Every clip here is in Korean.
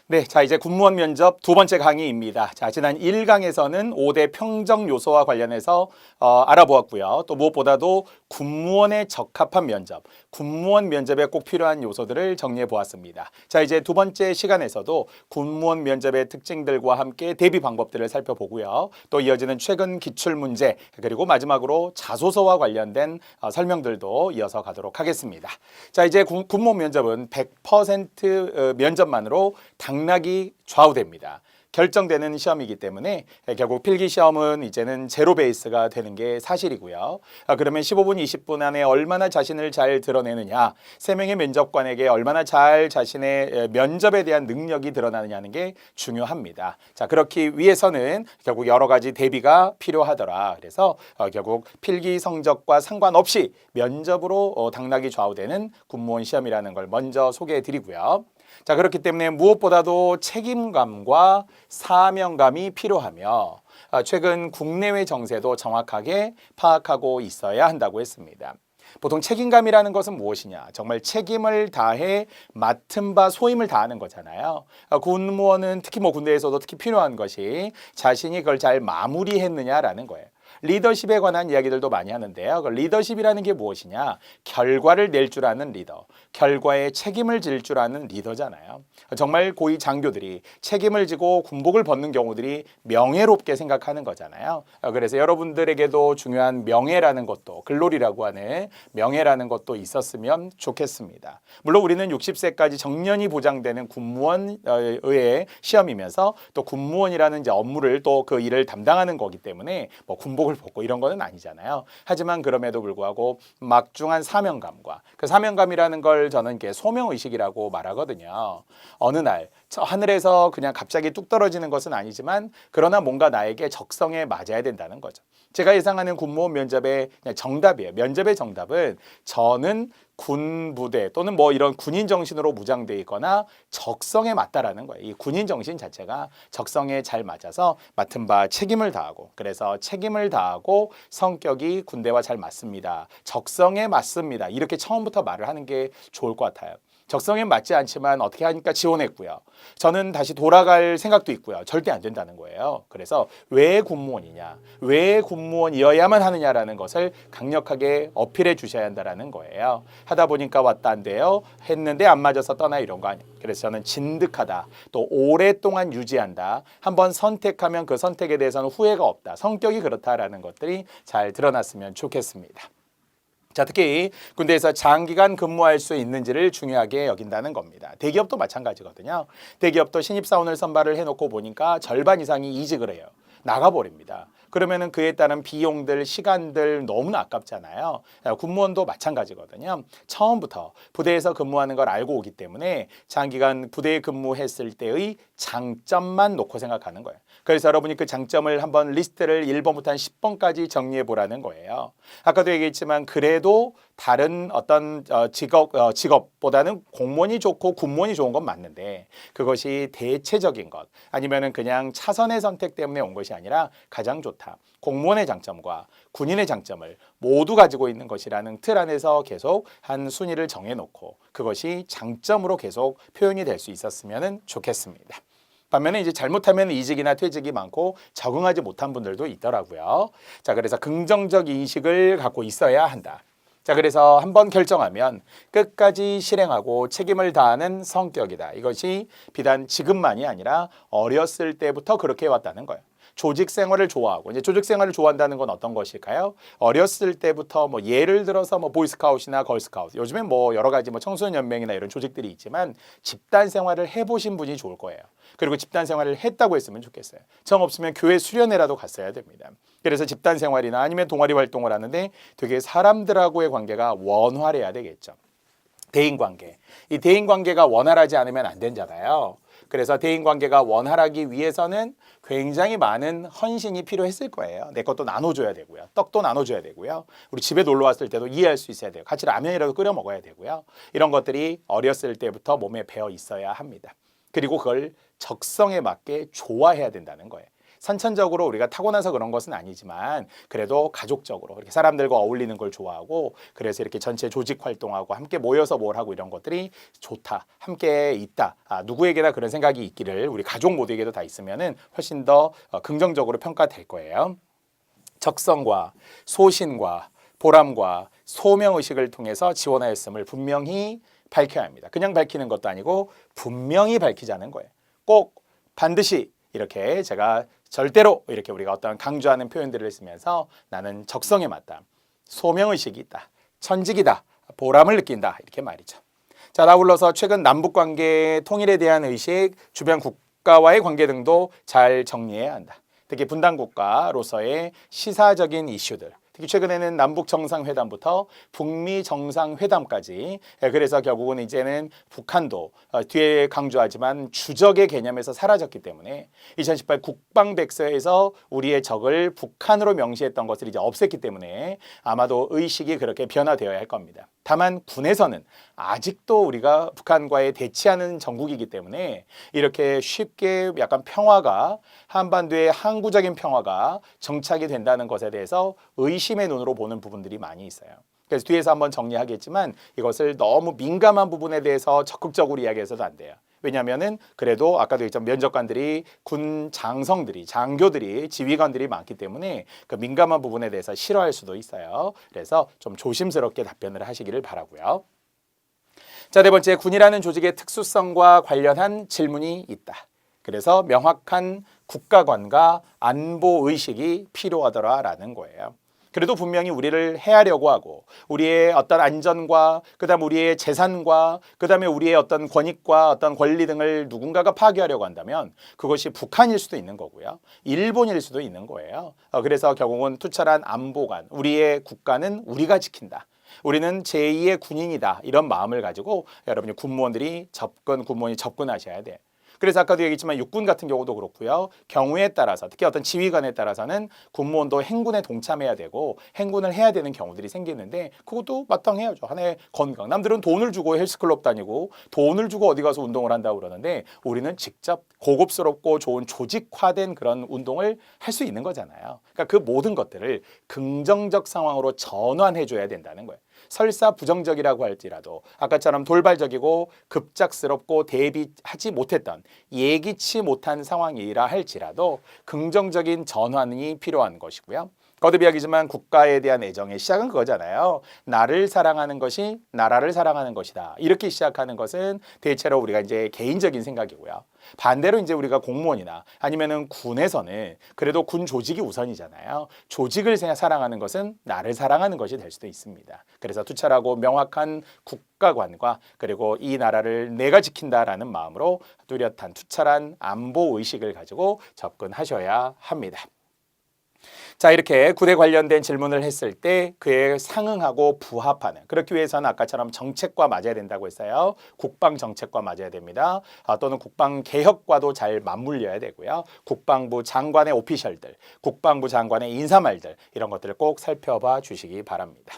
네, 자 이제 군무원 면접 두 번째 강의입니다. 자, 지난 1강에서는 5대 평정 요소와 관련해서 알아보았고요. 또 무엇보다도 군무원에 적합한 면접, 군무원 면접에 꼭 필요한 요소들을 정리해 보았습니다. 자, 이제 두 번째 시간에서도 군무원 면접의 특징들과 함께 대비 방법들을 살펴보고요. 또 이어지는 최근 기출 문제, 그리고 마지막으로 자소서와 관련된 설명들도 이어서 가도록 하겠습니다. 자, 이제 군무원 면접은 100% 면접만으로 당락이 좌우됩니다. 결정되는 시험이기 때문에 결국 필기 시험은 이제는 제로 베이스가 되는 게 사실이고요. 그러면 15분, 20분 안에 얼마나 자신을 잘 드러내느냐, 3명의 면접관에게 얼마나 잘 자신의 면접에 대한 능력이 드러나느냐는 게 중요합니다. 자, 그렇기 위해서는 결국 여러 가지 대비가 필요하더라. 그래서 결국 필기 성적과 상관없이 면접으로 당락이 좌우되는 군무원 시험이라는 걸 먼저 소개해 드리고요. 자, 그렇기 때문에 무엇보다도 책임감과 사명감이 필요하며 최근 국내외 정세도 정확하게 파악하고 있어야 한다고 했습니다. 보통 책임감이라는 것은 무엇이냐? 정말 책임을 다해 맡은 바 소임을 다하는 거잖아요. 군무원은 특히 군대에서도 특히 필요한 것이 자신이 그걸 잘 마무리했느냐라는 거예요. 리더십에 관한 이야기들도 많이 하는데요. 그 리더십이라는 게 무엇이냐? 결과를 낼 줄 아는 리더, 결과에 책임을 질 줄 아는 리더잖아요. 정말 고위 장교들이 책임을 지고 군복을 벗는 경우들이 명예롭게 생각하는 거잖아요. 그래서 여러분들에게도 중요한 명예라는 것도, 글로리라고 하는 명예라는 것도 있었으면 좋겠습니다. 물론 우리는 60세까지 정년이 보장되는 군무원의 시험이면서 또 군무원이라는 이제 업무를 또 그 일을 담당하는 거기 때문에 군복을 벗고 이런 거는 아니잖아요. 하지만 그럼에도 불구하고 막중한 사명감과 그 사명감이라는 걸 저는 소명의식이라고 말하거든요. 어느 날 하늘에서 그냥 갑자기 뚝 떨어지는 것은 아니지만 그러나 뭔가 나에게 적성에 맞아야 된다는 거죠. 제가 예상하는 군무원 면접의 정답이에요. 면접의 정답은 저는 군부대 또는 이런 군인 정신으로 무장되어 있거나 적성에 맞다라는 거예요. 이 군인 정신 자체가 적성에 잘 맞아서 맡은 바 책임을 다하고, 그래서 책임을 다하고 성격이 군대와 잘 맞습니다. 적성에 맞습니다. 이렇게 처음부터 말을 하는 게 좋을 것 같아요. 적성에 맞지 않지만 어떻게 하니까 지원했고요. 저는 다시 돌아갈 생각도 있고요. 절대 안 된다는 거예요. 그래서 왜 군무원이냐, 왜 군무원이어야만 하느냐라는 것을 강력하게 어필해 주셔야 한다는 거예요. 하다 보니까 왔다 안 돼요. 했는데 안 맞아서 떠나 이런 거 아니에요. 그래서 저는 진득하다, 또 오랫동안 유지한다, 한번 선택하면 그 선택에 대해서는 후회가 없다, 성격이 그렇다라는 것들이 잘 드러났으면 좋겠습니다. 자, 특히 군대에서 장기간 근무할 수 있는지를 중요하게 여긴다는 겁니다. 대기업도 마찬가지거든요. 대기업도 신입사원을 선발을 해놓고 보니까 절반 이상이 이직을 해요. 나가버립니다. 그러면은 그에 따른 비용들, 시간들 너무나 아깝잖아요. 군무원도 마찬가지거든요. 처음부터 부대에서 근무하는 걸 알고 오기 때문에 장기간 부대에 근무했을 때의 장점만 놓고 생각하는 거예요. 그래서 여러분이 그 장점을 한번 리스트를 1번부터 한 10번까지 정리해 보라는 거예요. 아까도 얘기했지만 그래도 다른 어떤 직업보다는 공무원이 좋고 군무원이 좋은 건 맞는데 그것이 대체적인 것 아니면은 그냥 차선의 선택 때문에 온 것이 아니라 가장 좋다, 공무원의 장점과 군인의 장점을 모두 가지고 있는 것이라는 틀 안에서 계속 한 순위를 정해놓고 그것이 장점으로 계속 표현이 될 수 있었으면 좋겠습니다. 반면에 이제 잘못하면 이직이나 퇴직이 많고 적응하지 못한 분들도 있더라고요. 자, 그래서 긍정적 인식을 갖고 있어야 한다. 자, 그래서 한번 결정하면 끝까지 실행하고 책임을 다하는 성격이다. 이것이 비단 지금만이 아니라 어렸을 때부터 그렇게 해왔다는 거예요. 조직 생활을 좋아하고, 이제 조직 생활을 좋아한다는 건 어떤 것일까요? 어렸을 때부터 예를 들어서 보이스카웃이나 걸스카웃, 요즘엔 여러 가지 청소년 연맹이나 이런 조직들이 있지만 집단 생활을 해보신 분이 좋을 거예요. 그리고 집단 생활을 했다고 했으면 좋겠어요. 정 없으면 교회 수련회라도 갔어야 됩니다. 그래서 집단 생활이나 아니면 동아리 활동을 하는데 되게 사람들하고의 관계가 원활해야 되겠죠. 대인관계. 이 대인관계가 원활하지 않으면 안 되잖아요. 그래서 대인관계가 원활하기 위해서는 굉장히 많은 헌신이 필요했을 거예요. 내 것도 나눠줘야 되고요. 떡도 나눠줘야 되고요. 우리 집에 놀러 왔을 때도 이해할 수 있어야 돼요. 같이 라면이라도 끓여 먹어야 되고요. 이런 것들이 어렸을 때부터 몸에 배어 있어야 합니다. 그리고 그걸 적성에 맞게 좋아해야 된다는 거예요. 선천적으로 우리가 타고나서 그런 것은 아니지만 그래도 가족적으로 이렇게 사람들과 어울리는 걸 좋아하고 그래서 이렇게 전체 조직 활동하고 함께 모여서 뭘 하고 이런 것들이 좋다. 함께 있다. 누구에게나 그런 생각이 있기를 우리 가족 모두에게도 다 있으면은 훨씬 더 긍정적으로 평가될 거예요. 적성과 소신과 보람과 소명의식을 통해서 지원하였음을 분명히 밝혀야 합니다. 그냥 밝히는 것도 아니고 분명히 밝히자는 거예요. 꼭 반드시 이렇게 제가 절대로 이렇게 우리가 어떤 강조하는 표현들을 쓰면서 나는 적성에 맞다. 소명의식이 있다. 천직이다. 보람을 느낀다. 이렇게 말이죠. 자, 아울러서 최근 남북관계 통일에 대한 의식, 주변 국가와의 관계 등도 잘 정리해야 한다. 특히 분단국가로서의 시사적인 이슈들, 특히 최근에는 남북 정상회담부터 북미 정상회담까지 그래서 결국은 이제는 북한도 뒤에 강조하지만 주적의 개념에서 사라졌기 때문에 2018 국방백서에서 우리의 적을 북한으로 명시했던 것을 이제 없앴기 때문에 아마도 의식이 그렇게 변화되어야 할 겁니다. 다만 군에서는 아직도 우리가 북한과의 대치하는 정국이기 때문에 이렇게 쉽게 약간 평화가 한반도의 항구적인 평화가 정착이 된다는 것에 대해서 의심의 눈으로 보는 부분들이 많이 있어요. 그래서 뒤에서 한번 정리하겠지만 이것을 너무 민감한 부분에 대해서 적극적으로 이야기해서도 안 돼요. 왜냐하면은 그래도 아까도 얘기했지만 면접관들이 군 장성들이 장교들이 지휘관들이 많기 때문에 그 민감한 부분에 대해서 싫어할 수도 있어요. 그래서 좀 조심스럽게 답변을 하시기를 바라고요. 자, 네 번째, 군이라는 조직의 특수성과 관련한 질문이 있다. 그래서 명확한 국가관과 안보 의식이 필요하더라라는 거예요. 그래도 분명히 우리를 해하려고 하고 우리의 어떤 안전과 그다음 우리의 재산과 그다음에 우리의 어떤 권익과 어떤 권리 등을 누군가가 파괴하려고 한다면 그것이 북한일 수도 있는 거고요. 일본일 수도 있는 거예요. 그래서 결국은 투철한 안보관, 우리의 국가는 우리가 지킨다. 우리는 제2의 군인이다. 이런 마음을 가지고 여러분이 군무원이 접근하셔야 돼. 그래서 아까도 얘기했지만 육군 같은 경우도 그렇고요. 경우에 따라서 특히 어떤 지휘관에 따라서는 군무원도 행군에 동참해야 되고 행군을 해야 되는 경우들이 생기는데 그것도 마땅해야죠. 하나의 건강. 남들은 돈을 주고 헬스클럽 다니고 돈을 주고 어디 가서 운동을 한다고 그러는데 우리는 직접 고급스럽고 좋은 조직화된 그런 운동을 할 수 있는 거잖아요. 그러니까 그 모든 것들을 긍정적 상황으로 전환해줘야 된다는 거예요. 설사 부정적이라고 할지라도 아까처럼 돌발적이고 급작스럽고 대비하지 못했던 예기치 못한 상황이라 할지라도 긍정적인 전환이 필요한 것이고요. 거듭 이야기지만 국가에 대한 애정의 시작은 그거잖아요. 나를 사랑하는 것이 나라를 사랑하는 것이다. 이렇게 시작하는 것은 대체로 우리가 이제 개인적인 생각이고요. 반대로 이제 우리가 공무원이나 아니면은 군에서는 그래도 군 조직이 우선이잖아요. 조직을 사랑하는 것은 나를 사랑하는 것이 될 수도 있습니다. 그래서 투철하고 명확한 국가관과 그리고 이 나라를 내가 지킨다라는 마음으로 뚜렷한 투철한 안보 의식을 가지고 접근하셔야 합니다. 자, 이렇게 군에 관련된 질문을 했을 때 그에 상응하고 부합하는, 그렇기 위해서는 아까처럼 정책과 맞아야 된다고 했어요. 국방 정책과 맞아야 됩니다. 또는 국방 개혁과도 잘 맞물려야 되고요. 국방부 장관의 오피셜들, 국방부 장관의 인사말들 이런 것들을 꼭 살펴봐 주시기 바랍니다.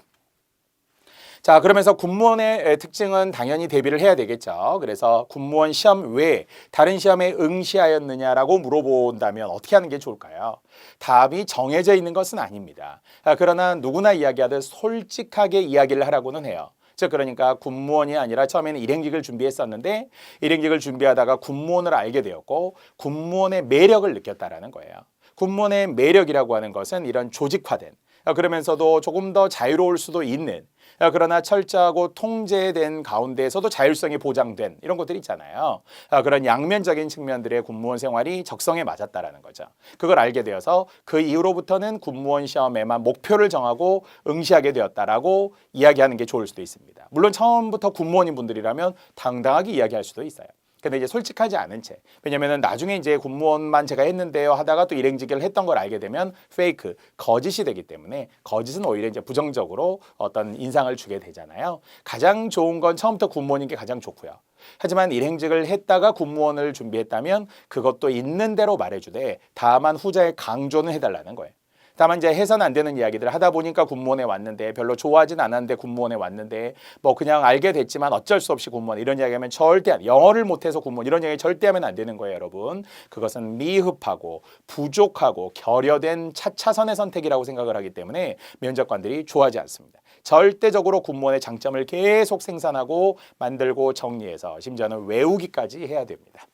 자, 그러면서 군무원의 특징은 당연히 대비를 해야 되겠죠. 그래서 군무원 시험 외에 다른 시험에 응시하였느냐라고 물어본다면 어떻게 하는 게 좋을까요? 답이 정해져 있는 것은 아닙니다. 그러나 누구나 이야기하듯 솔직하게 이야기를 하라고는 해요. 즉 그러니까 군무원이 아니라 처음에는 일행직을 준비했었는데 일행직을 준비하다가 군무원을 알게 되었고 군무원의 매력을 느꼈다라는 거예요. 군무원의 매력이라고 하는 것은 이런 조직화된 그러면서도 조금 더 자유로울 수도 있는 그러나 철저하고 통제된 가운데에서도 자율성이 보장된 이런 것들이 있잖아요. 그런 양면적인 측면들의 군무원 생활이 적성에 맞았다라는 거죠. 그걸 알게 되어서 그 이후로부터는 군무원 시험에만 목표를 정하고 응시하게 되었다라고 이야기하는 게 좋을 수도 있습니다. 물론 처음부터 군무원인 분들이라면 당당하게 이야기할 수도 있어요. 근데 이제 솔직하지 않은 채, 왜냐면은 나중에 이제 군무원만 제가 했는데요 하다가 또 일행직을 했던 걸 알게 되면 페이크, 거짓이 되기 때문에 거짓은 오히려 이제 부정적으로 어떤 인상을 주게 되잖아요. 가장 좋은 건 처음부터 군무원인 게 가장 좋고요. 하지만 일행직을 했다가 군무원을 준비했다면 그것도 있는 대로 말해주되 다만 후자에 강조는 해달라는 거예요. 다만 이제 해서는 안 되는 이야기들 하다 보니까 군무원에 왔는데 별로 좋아하진 않았는데 군무원에 왔는데 뭐 그냥 알게 됐지만 어쩔 수 없이 군무원 이런 이야기하면 절대 영어를 못해서 군무원 이런 이야기 절대 하면 안 되는 거예요, 여러분. 그것은 미흡하고 부족하고 결여된 차차선의 선택이라고 생각을 하기 때문에 면접관들이 좋아하지 않습니다. 절대적으로 군무원의 장점을 계속 생산하고 만들고 정리해서 심지어는 외우기까지 해야 됩니다.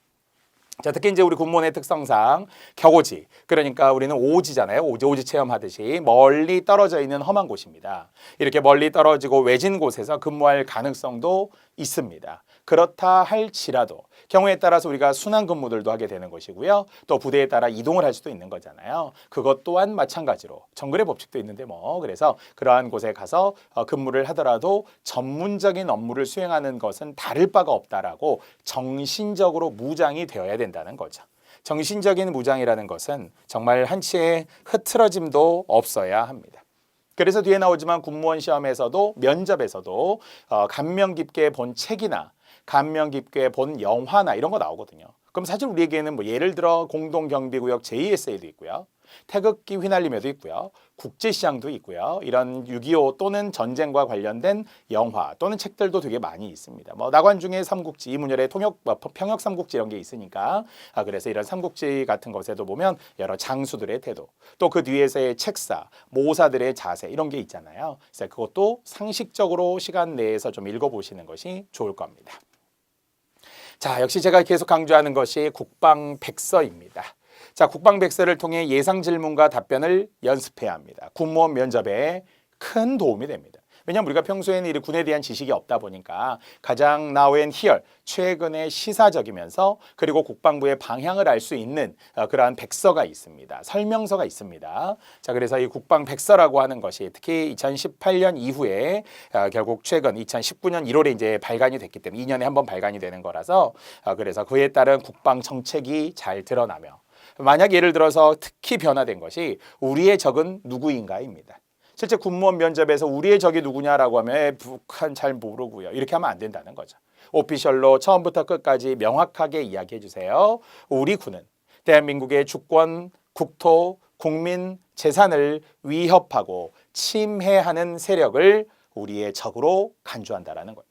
자, 특히 이제 우리 군무원의 특성상 격오지, 그러니까 우리는 오지잖아요. 오지 체험하듯이 멀리 떨어져 있는 험한 곳입니다. 이렇게 멀리 떨어지고 외진 곳에서 근무할 가능성도 있습니다. 그렇다 할지라도 경우에 따라서 우리가 순환 근무들도 하게 되는 것이고요. 또 부대에 따라 이동을 할 수도 있는 거잖아요. 그것 또한 마찬가지로 정글의 법칙도 있는데 뭐 그래서 그러한 곳에 가서 근무를 하더라도 전문적인 업무를 수행하는 것은 다를 바가 없다라고 정신적으로 무장이 되어야 된다는 거죠. 정신적인 무장이라는 것은 정말 한치의 흐트러짐도 없어야 합니다. 그래서 뒤에 나오지만 군무원 시험에서도 면접에서도 감명 깊게 본 책이나 감명 깊게 본 영화나 이런 거 나오거든요. 그럼 사실 우리에게는 뭐 예를 들어 공동경비구역 JSA도 있고요. 태극기 휘날리며도 있고요. 국제시장도 있고요. 이런 6.25 또는 전쟁과 관련된 영화 또는 책들도 되게 많이 있습니다. 뭐 나관중의 삼국지, 이문열의 평역 삼국지 이런 게 있으니까 그래서 이런 삼국지 같은 것에도 보면 여러 장수들의 태도, 또 그 뒤에서의 책사, 모사들의 자세 이런 게 있잖아요. 그래서 그것도 상식적으로 시간 내에서 좀 읽어보시는 것이 좋을 겁니다. 자, 역시 제가 계속 강조하는 것이 국방백서입니다. 자, 국방백서를 통해 예상 질문과 답변을 연습해야 합니다. 군무원 면접에 큰 도움이 됩니다. 왜냐하면 우리가 평소에는 이 군에 대한 지식이 없다 보니까 가장 now and here, 최근의 시사적이면서 그리고 국방부의 방향을 알 수 있는 그러한 백서가 있습니다. 설명서가 있습니다. 자, 그래서 이 국방백서라고 하는 것이 특히 2018년 이후에 결국 최근 2019년 1월에 이제 발간이 됐기 때문에 2년에 한 번 발간이 되는 거라서 그래서 그에 따른 국방 정책이 잘 드러나며 만약 예를 들어서 특히 변화된 것이 우리의 적은 누구인가입니다. 실제 군무원 면접에서 우리의 적이 누구냐라고 하면 북한 잘 모르고요. 이렇게 하면 안 된다는 거죠. 오피셜로 처음부터 끝까지 명확하게 이야기해 주세요. 우리 군은 대한민국의 주권, 국토, 국민, 재산을 위협하고 침해하는 세력을 우리의 적으로 간주한다라는 거예요.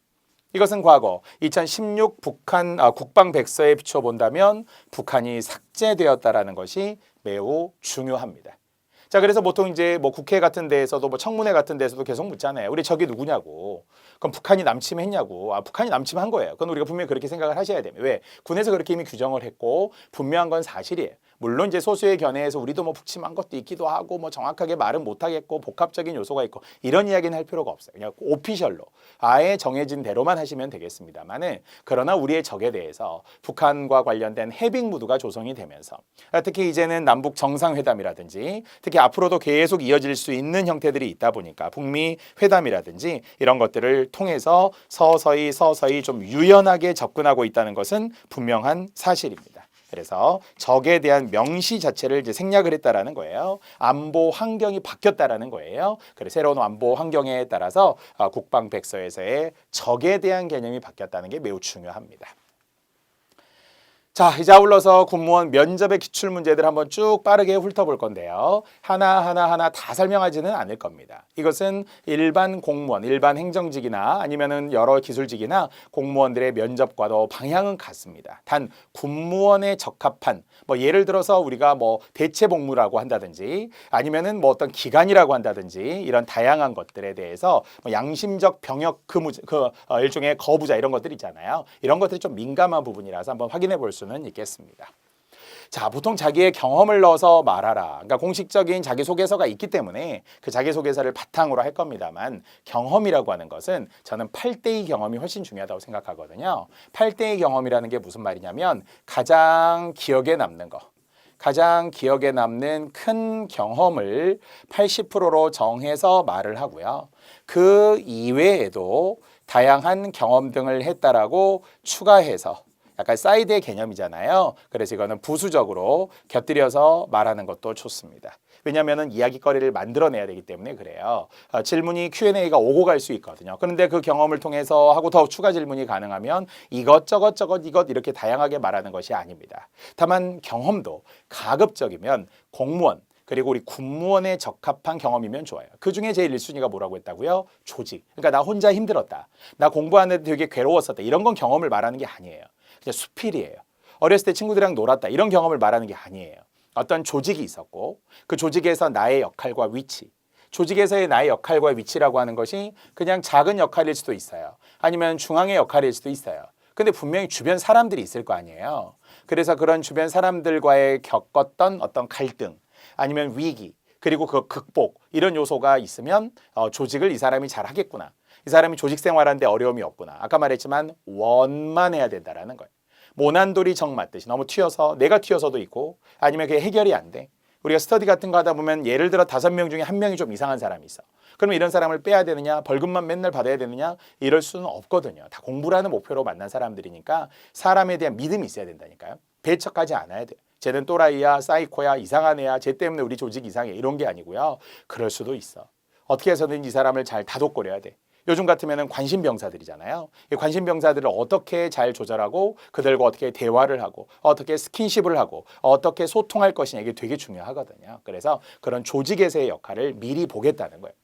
이것은 과거 2016 북한 국방백서에 비춰본다면 북한이 삭제되었다라는 것이 매우 중요합니다. 자, 그래서 보통 이제 뭐 국회 같은 데에서도 뭐 청문회 같은 데에서도 계속 묻잖아요. 우리 적이 누구냐고. 그럼 북한이 남침했냐고. 북한이 남침한 거예요. 그건 우리가 분명히 그렇게 생각을 하셔야 됩니다. 왜? 군에서 그렇게 이미 규정을 했고 분명한 건 사실이에요. 물론 이제 소수의 견해에서 우리도 뭐 북침한 것도 있기도 하고 뭐 정확하게 말은 못하겠고 복합적인 요소가 있고 이런 이야기는 할 필요가 없어요. 그냥 오피셜로 아예 정해진 대로만 하시면 되겠습니다만은 그러나 우리의 적에 대해서 북한과 관련된 해빙 무드가 조성이 되면서 특히 이제는 남북 정상회담이라든지 특히 앞으로도 계속 이어질 수 있는 형태들이 있다 보니까 북미 회담이라든지 이런 것들을 통해서 서서히 좀 유연하게 접근하고 있다는 것은 분명한 사실입니다. 그래서 적에 대한 명시 자체를 이제 생략을 했다라는 거예요. 안보 환경이 바뀌었다라는 거예요. 그래서 새로운 안보 환경에 따라서 국방백서에서의 적에 대한 개념이 바뀌었다는 게 매우 중요합니다. 자, 이제 아울러서 군무원 면접의 기출문제들 한번 쭉 빠르게 훑어볼 건데요. 하나 다 설명하지는 않을 겁니다. 이것은 일반 공무원, 일반 행정직이나 아니면은 여러 기술직이나 공무원들의 면접과도 방향은 같습니다. 단 군무원에 적합한 뭐 예를 들어서 우리가 뭐 대체복무라고 한다든지 아니면은 뭐 어떤 기간이라고 한다든지 이런 다양한 것들에 대해서 뭐 양심적 병역 일종의 거부자 이런 것들 있잖아요. 이런 것들이 좀 민감한 부분이라서 한번 확인해 볼 수는 있겠습니다. 자, 보통 자기의 경험을 넣어서 말하라. 그러니까 공식적인 자기소개서가 있기 때문에 그 자기소개서를 바탕으로 할 겁니다만 경험이라고 하는 것은 저는 8대2 경험이 훨씬 중요하다고 생각하거든요. 8대2 경험이라는 게 무슨 말이냐면 가장 기억에 남는 거. 가장 기억에 남는 큰 경험을 80%로 정해서 말을 하고요. 그 이외에도 다양한 경험 등을 했다라고 추가해서 약간 사이드의 개념이잖아요. 그래서 이거는 부수적으로 곁들여서 말하는 것도 좋습니다. 왜냐하면 이야기거리를 만들어내야 되기 때문에 그래요. 질문이 Q&A가 오고 갈 수 있거든요. 그런데 그 경험을 통해서 하고 더 추가 질문이 가능하면 이것 이렇게 다양하게 말하는 것이 아닙니다. 다만 경험도 가급적이면 공무원 그리고 우리 군무원에 적합한 경험이면 좋아요. 그중에 제일 1순위가 뭐라고 했다고요? 조직. 그러니까 나 혼자 힘들었다. 나 공부하는데 되게 괴로웠었다. 이런 건 경험을 말하는 게 아니에요. 그냥 수필이에요. 어렸을 때 친구들이랑 놀았다. 이런 경험을 말하는 게 아니에요. 어떤 조직이 있었고 그 조직에서 나의 역할과 위치. 조직에서의 나의 역할과 위치라고 하는 것이 그냥 작은 역할일 수도 있어요. 아니면 중앙의 역할일 수도 있어요. 근데 분명히 주변 사람들이 있을 거 아니에요. 그래서 그런 주변 사람들과의 겪었던 어떤 갈등 아니면 위기 그리고 그 극복 이런 요소가 있으면 조직을 이 사람이 잘 하겠구나. 이 사람이 조직 생활하는데 어려움이 없구나. 아까 말했지만 원만해야 된다라는 거예요. 모난돌이 정 맞듯이 너무 튀어서 내가 튀어서도 있고 아니면 그게 해결이 안 돼. 우리가 스터디 같은 거 하다 보면 예를 들어 5명 중에 1명이 좀 이상한 사람이 있어. 그러면 이런 사람을 빼야 되느냐 벌금만 맨날 받아야 되느냐 이럴 수는 없거든요. 다 공부라는 목표로 만난 사람들이니까 사람에 대한 믿음이 있어야 된다니까요. 배척하지 않아야 돼요. 쟤는 또라이야 사이코야 이상한 애야 쟤 때문에 우리 조직 이상해 이런 게 아니고요. 그럴 수도 있어. 어떻게 해서든 이 사람을 잘 다독거려야 돼. 요즘 같으면 관심병사들이잖아요. 이 관심병사들을 어떻게 잘 조절하고 그들과 어떻게 대화를 하고 어떻게 스킨십을 하고 어떻게 소통할 것이냐 이게 되게 중요하거든요. 그래서 그런 조직에서의 역할을 미리 보겠다는 거예요.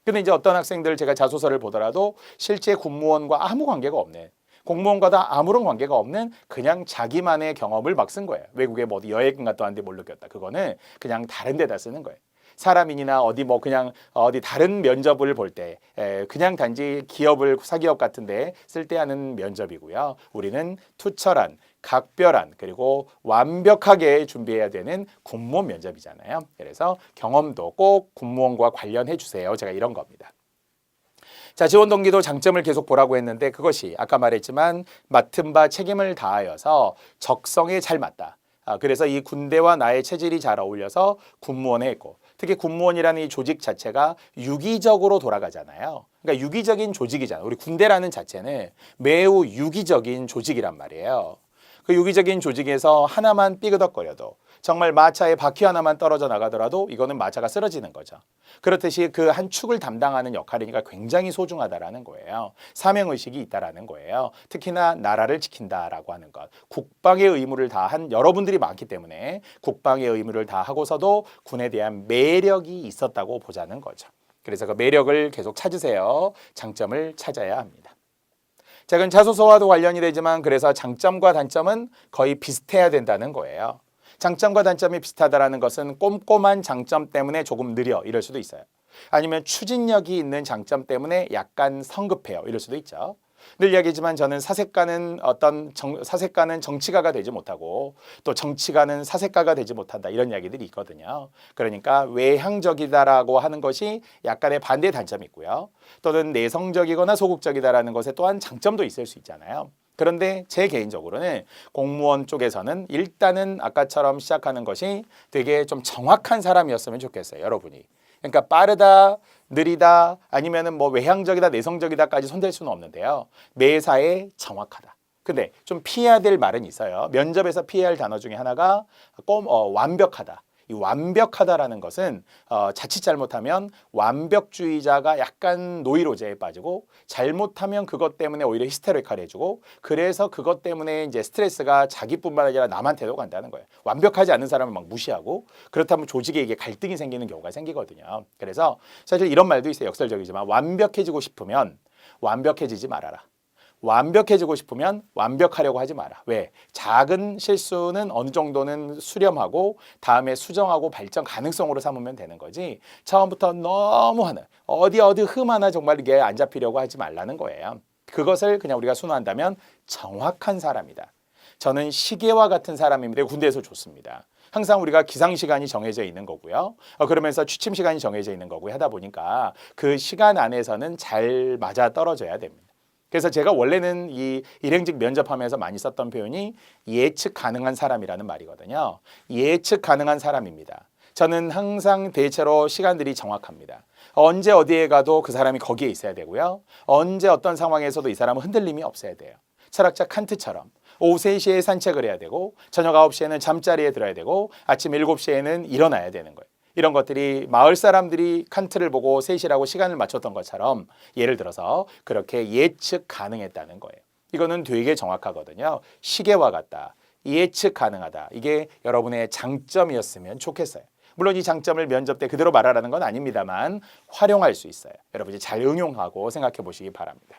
근데 이제 어떤 학생들 제가 자소서를 보더라도 실제 군무원과 아무 관계가 없네. 공무원과도 아무런 관계가 없는 그냥 자기만의 경험을 막 쓴 거예요. 외국에 뭐 어디 여행 갔다 왔는데 뭘 느꼈다. 그거는 그냥 다른 데다 쓰는 거예요. 사람인이나 어디 뭐 그냥 어디 다른 면접을 볼 때 그냥 단지 기업을 사기업 같은데 쓸 때 하는 면접이고요. 우리는 투철한 각별한 그리고 완벽하게 준비해야 되는 군무원 면접이잖아요. 그래서 경험도 꼭 군무원과 관련해 주세요. 제가 이런 겁니다. 자, 지원 동기도 장점을 계속 보라고 했는데 그것이 아까 말했지만 맡은 바 책임을 다하여서 적성에 잘 맞다. 그래서 이 군대와 나의 체질이 잘 어울려서 군무원에 했고 특히 군무원이라는 이 조직 자체가 유기적으로 돌아가잖아요. 그러니까 유기적인 조직이잖아요. 우리 군대라는 자체는 매우 유기적인 조직이란 말이에요. 그 유기적인 조직에서 하나만 삐그덕거려도 정말 마차의 바퀴 하나만 떨어져 나가더라도 이거는 마차가 쓰러지는 거죠. 그렇듯이 그 한 축을 담당하는 역할이니까 굉장히 소중하다라는 거예요. 사명의식이 있다라는 거예요. 특히나 나라를 지킨다라고 하는 것. 국방의 의무를 다한 여러분들이 많기 때문에 국방의 의무를 다하고서도 군에 대한 매력이 있었다고 보자는 거죠. 그래서 그 매력을 계속 찾으세요. 장점을 찾아야 합니다. 자, 그럼 자소서와도 관련이 되지만 그래서 장점과 단점은 거의 비슷해야 된다는 거예요. 장점과 단점이 비슷하다는 것은 꼼꼼한 장점 때문에 조금 느려 이럴 수도 있어요. 아니면 추진력이 있는 장점 때문에 약간 성급해요 이럴 수도 있죠. 늘 이야기지만 저는 사색가는 정치가가 되지 못하고 또 정치가는 사색가가 되지 못한다 이런 이야기들이 있거든요. 그러니까 외향적이다라고 하는 것이 약간의 반대 단점이 있고요. 또는 내성적이거나 소극적이다라는 것에 또한 장점도 있을 수 있잖아요. 그런데 제 개인적으로는 공무원 쪽에서는 일단은 아까처럼 시작하는 것이 되게 좀 정확한 사람이었으면 좋겠어요, 여러분이. 그러니까 빠르다, 느리다, 아니면은 뭐 외향적이다, 내성적이다까지 손댈 수는 없는데요. 매사에 정확하다. 근데 좀 피해야 될 말은 있어요. 면접에서 피해야 할 단어 중에 하나가 완벽하다. 이 완벽하다라는 것은 자칫 잘못하면 완벽주의자가 약간 노이로제에 빠지고 잘못하면 그것 때문에 오히려 히스테리컬해지고 그래서 그것 때문에 이제 스트레스가 자기뿐만 아니라 남한테도 간다는 거예요. 완벽하지 않은 사람을 막 무시하고 그렇다면 조직에 이게 갈등이 생기는 경우가 생기거든요. 그래서 사실 이런 말도 있어요. 역설적이지만 완벽해지고 싶으면 완벽해지지 말아라. 완벽해지고 싶으면 완벽하려고 하지 마라. 왜? 작은 실수는 어느 정도는 수렴하고 다음에 수정하고 발전 가능성으로 삼으면 되는 거지 처음부터 너무 하나 어디 흠 하나 정말 이게 안 잡히려고 하지 말라는 거예요. 그것을 그냥 우리가 순화한다면 정확한 사람이다. 저는 시계와 같은 사람입니다. 군대에서 좋습니다. 항상 우리가 기상 시간이 정해져 있는 거고요. 그러면서 취침 시간이 정해져 있는 거고요. 하다 보니까 그 시간 안에서는 잘 맞아 떨어져야 됩니다. 그래서 제가 원래는 이 일행직 면접하면서 많이 썼던 표현이 예측 가능한 사람이라는 말이거든요. 예측 가능한 사람입니다. 저는 항상 대체로 시간들이 정확합니다. 언제 어디에 가도 그 사람이 거기에 있어야 되고요. 언제 어떤 상황에서도 이 사람은 흔들림이 없어야 돼요. 철학자 칸트처럼 오후 3시에 산책을 해야 되고 저녁 9시에는 잠자리에 들어야 되고 아침 7시에는 일어나야 되는 거예요. 이런 것들이 마을 사람들이 칸트를 보고 3시라고 시간을 맞췄던 것처럼 예를 들어서 그렇게 예측 가능했다는 거예요. 이거는 되게 정확하거든요. 시계와 같다. 예측 가능하다. 이게 여러분의 장점이었으면 좋겠어요. 물론 이 장점을 면접 때 그대로 말하라는 건 아닙니다만 활용할 수 있어요. 여러분이 잘 응용하고 생각해 보시기 바랍니다.